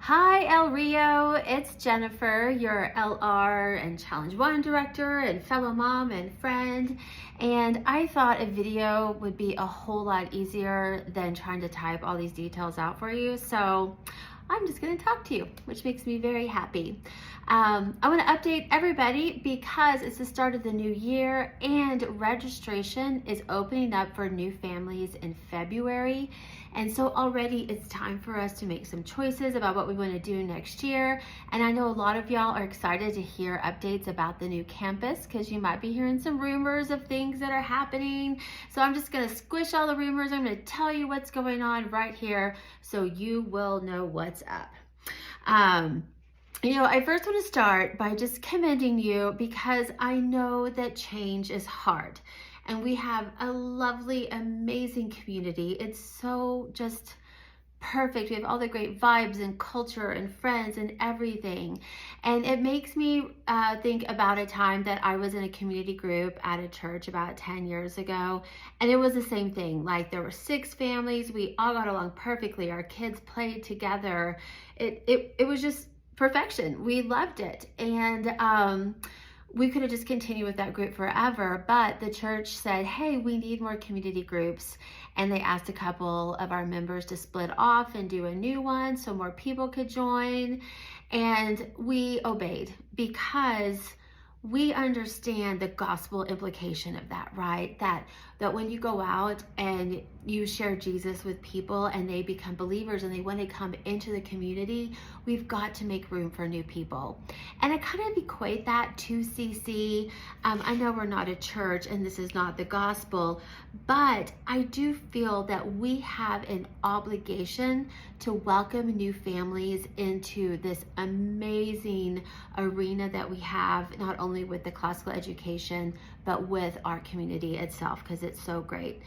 Hi, El Rio. It's Jennifer, your LR and Challenge 1 director and fellow mom and friend. And I thought a video would be a whole lot easier than trying to type all these details out for you. So I'm just going to talk to you, which makes me very happy. I want to update everybody because it's the start of the new year and registration is opening up for new families in February. And so already it's time for us to make some choices about what we want to do next year. And I know a lot of y'all are excited to hear updates about the new campus because you might be hearing some rumors of things that are happening. So I'm just going to squish all the rumors. I'm going to tell you what's going on right here so you will know what's up. I first want to start by just commending you because I know that change is hard. And we have a lovely, amazing community. It's so just perfect. We have all the great vibes and culture and friends and everything. And it makes me think about a time that I was in a community group at a church about 10 years ago. And it was the same thing. Like there were 6 families. We all got along perfectly. Our kids played together. It was just perfection. We loved it. And we could have just continued with that group forever, but the church said, hey, we need more community groups. And they asked a couple of our members to split off and do a new one so more people could join. And we obeyed because we understand the gospel implication of that, right? That when you go out and you share Jesus with people and they become believers and they want to come into the community, we've got to make room for new people. And I kind of equate that to CC. I know we're not a church and this is not the gospel, but I do feel that we have an obligation to welcome new families into this amazing arena that we have, not only with the classical education, but with our community itself, because it's so great.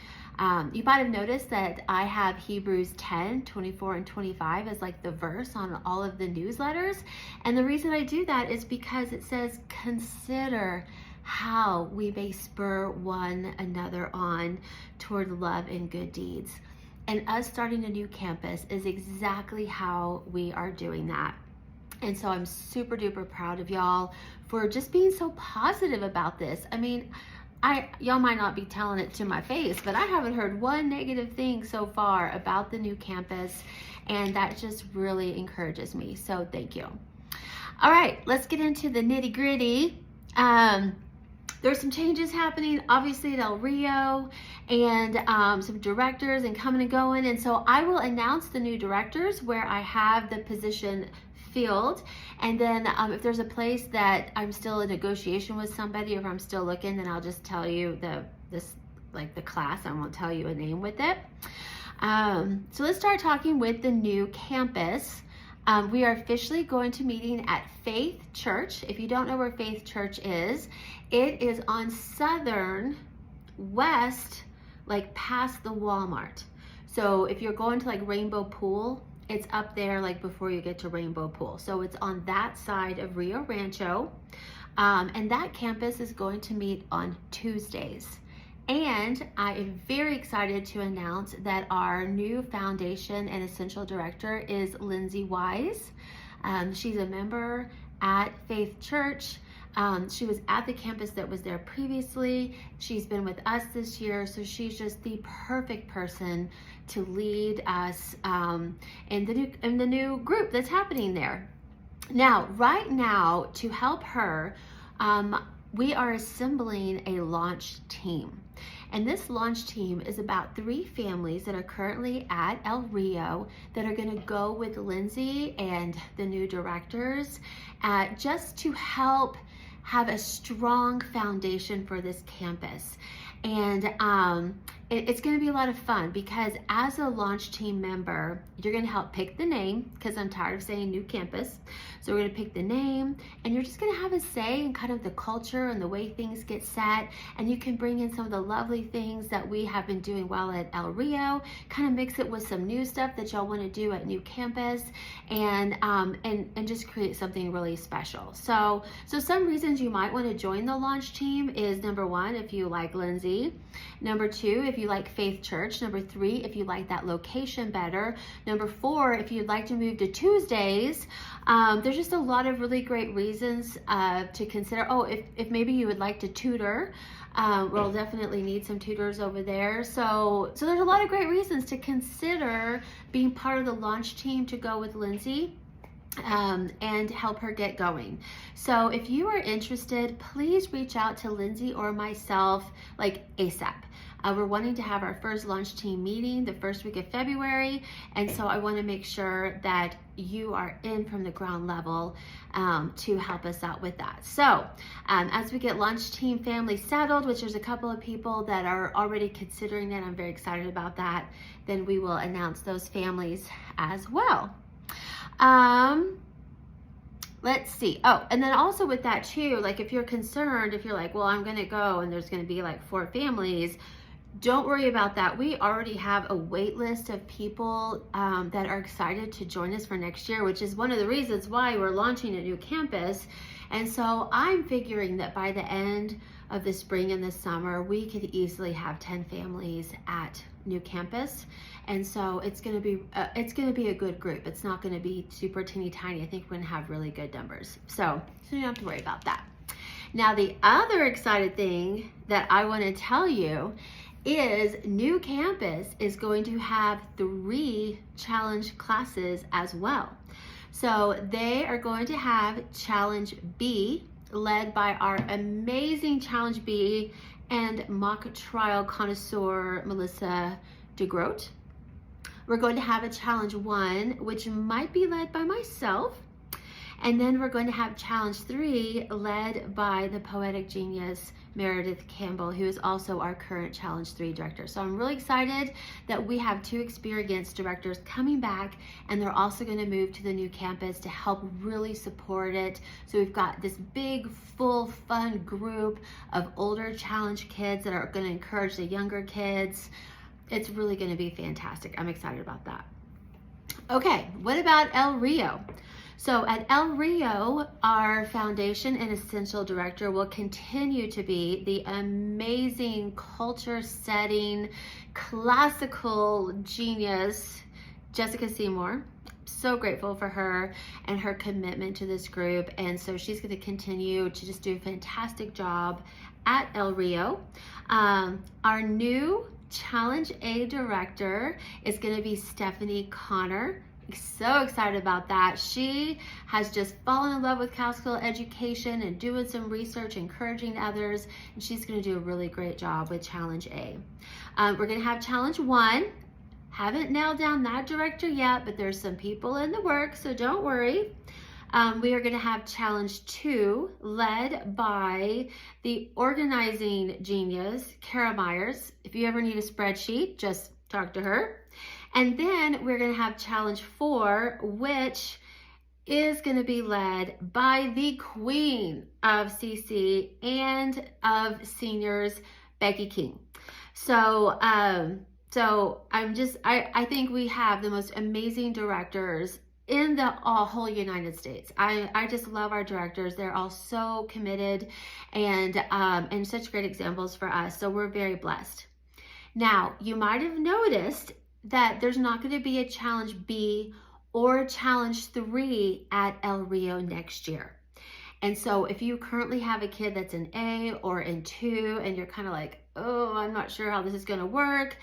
You might have noticed that I have Hebrews 10, 24 and 25 as like the verse on all of the newsletters. And the reason I do that is because it says, consider how we may spur one another on toward love and good deeds. And us starting a new campus is exactly how we are doing that. And so I'm super duper proud of y'all for just being so positive about this. I mean, y'all might not be telling it to my face, but I haven't heard one negative thing so far about the new campus, and that just really encourages me. So thank you. All right, let's get into the nitty gritty. There's some changes happening, obviously, at El Rio, and some directors and coming and going. And so I will announce the new directors where I have the position filled. And then if there's a place that I'm still in negotiation with somebody, or if I'm still looking, then I'll just tell you the class. I won't tell you a name with it. So let's start talking with the new campus. We are officially going to meeting at Faith Church. If you don't know where Faith Church is, it is on Southern West, like past the Walmart. So if you're going to like Rainbow Pool, it's up there like before you get to Rainbow Pool. So it's on that side of Rio Rancho. And that campus is going to meet on Tuesdays. And I am very excited to announce that our new foundation and essential director is Lindsay Wise. She's a member at Faith Church. She was at the campus that was there previously. She's been with us this year, so she's just the perfect person to lead us in the new group that's happening there. Now, right now, to help her, we are assembling a launch team. And this launch team is about 3 families that are currently at El Rio that are going to go with Lindsay and the new directors just to help have a strong foundation for this campus. And it's going to be a lot of fun because as a launch team member, you're going to help pick the name, because I'm tired of saying new campus. So we're going to pick the name, and you're just going to have a say in kind of the culture and the way things get set. And you can bring in some of the lovely things that we have been doing well at El Rio, kind of mix it with some new stuff that y'all want to do at new campus, and just create something really special. So some reasons you might want to join the launch team is, number 1, if you like Lindsay. Number 2, if if you like Faith Church. Number 3, if you like that location better. Number 4, if you'd like to move to Tuesdays. There's just a lot of really great reasons to consider. Oh, if maybe you would like to tutor, we'll definitely need some tutors over there. So there's a lot of great reasons to consider being part of the launch team to go with Lindsay. And help her get going. So if you are interested, please reach out to Lindsay or myself like ASAP. We're wanting to have our first launch team meeting the first week of February, and so I want to make sure that you are in from the ground level to help us out with that. So as we get launch team family settled, which there's a couple of people that are already considering it, I'm very excited about that, then we will announce those families as well. Let's see. Oh, and then also with that too, like if you're concerned, if you're like, well, I'm going to go and there's going to be like 4 families, don't worry about that. We already have a wait list of people that are excited to join us for next year, which is one of the reasons why we're launching a new campus. And so I'm figuring that by the end of the spring and the summer, we could easily have 10 families at new campus. And so it's going to be a good group. It's not going to be super teeny tiny. I think we're going to have really good numbers. So you don't have to worry about that. Now, the other excited thing that I want to tell you is new campus is going to have 3 challenge classes as well. So they are going to have Challenge B, led by our amazing Challenge B and mock trial connoisseur, Melissa DeGroat. We're going to have a Challenge 1, which might be led by myself. And then we're going to have Challenge 3, led by the poetic genius, Meredith Campbell, who is also our current Challenge 3 director. So I'm really excited that we have 2 experienced directors coming back, and they're also going to move to the new campus to help really support it. So we've got this big, full, fun group of older Challenge kids that are going to encourage the younger kids. It's really going to be fantastic. I'm excited about that. Okay, what about El Rio? So at El Rio, our foundation and essential director will continue to be the amazing culture setting, classical genius, Jessica Seymour. So grateful for her and her commitment to this group. And so she's going to continue to just do a fantastic job at El Rio. Our new Challenge A director is going to be Stephanie Connor. So excited about that. She has just fallen in love with classical education and doing some research, encouraging others, and she's going to do a really great job with Challenge A. We're going to have Challenge 1. Haven't nailed down that director yet, but there's some people in the works, so don't worry. We are going to have Challenge 2, led by the organizing genius, Kara Myers. If you ever need a spreadsheet, just talk to her. And then we're going to have Challenge 4, which is going to be led by the queen of CC and of seniors, Becky King. So I think we have the most amazing directors in the whole United States. I just love our directors. They're all so committed and such great examples for us. So we're very blessed. Now, you might have noticed that there's not going to be a Challenge B or Challenge 3 at El Rio next year. And so if you currently have a kid that's in A or in 2 and you're kind of like, oh, I'm not sure how this is going to work,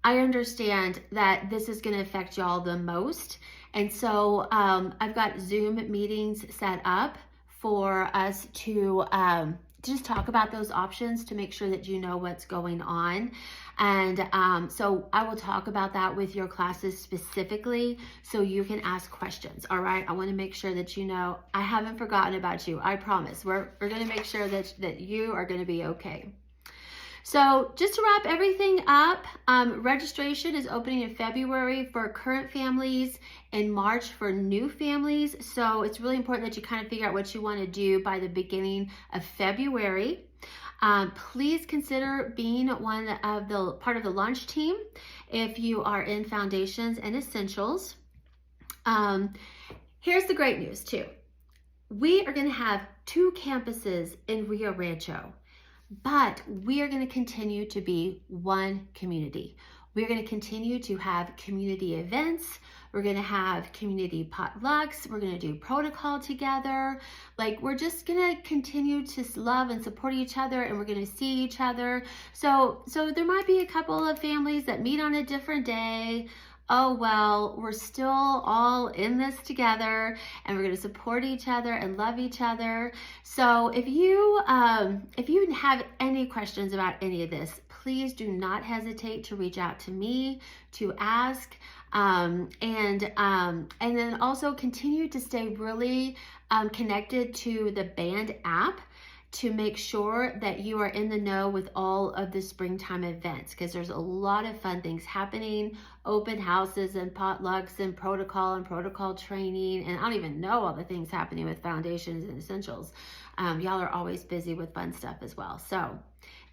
I understand that this is going to affect y'all the most. And so I've got Zoom meetings set up for us to just talk about those options to make sure that you know what's going on. And so I will talk about that with your classes specifically so you can ask questions. All right. I want to make sure that you know I haven't forgotten about you. I promise. We're going to make sure that you are going to be okay. So just to wrap everything up, registration is opening in February for current families, in March for new families. So it's really important that you kind of figure out what you want to do by the beginning of February. Please consider being part of the launch team if you are in foundations and essentials. Here's the great news too. We are going to have 2 campuses in Rio Rancho. but we are going to continue to be one community. We're going to continue to have community events. We're going to have community potlucks. We're going to do protocol together. Like, we're just going to continue to love and support each other, and we're going to see each other. So there might be a couple of families that meet on a different day. Oh well, we're still all in this together, and we're going to support each other and love each other. So if you have any questions about any of this, please do not hesitate to reach out to me to ask. And then also continue to stay really connected to the band app to make sure that you are in the know with all of the springtime events, because there's a lot of fun things happening, open houses and potlucks and protocol training, and I don't even know all the things happening with foundations and essentials. Y'all are always busy with fun stuff as well. So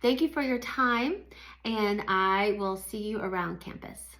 thank you for your time, and I will see you around campus.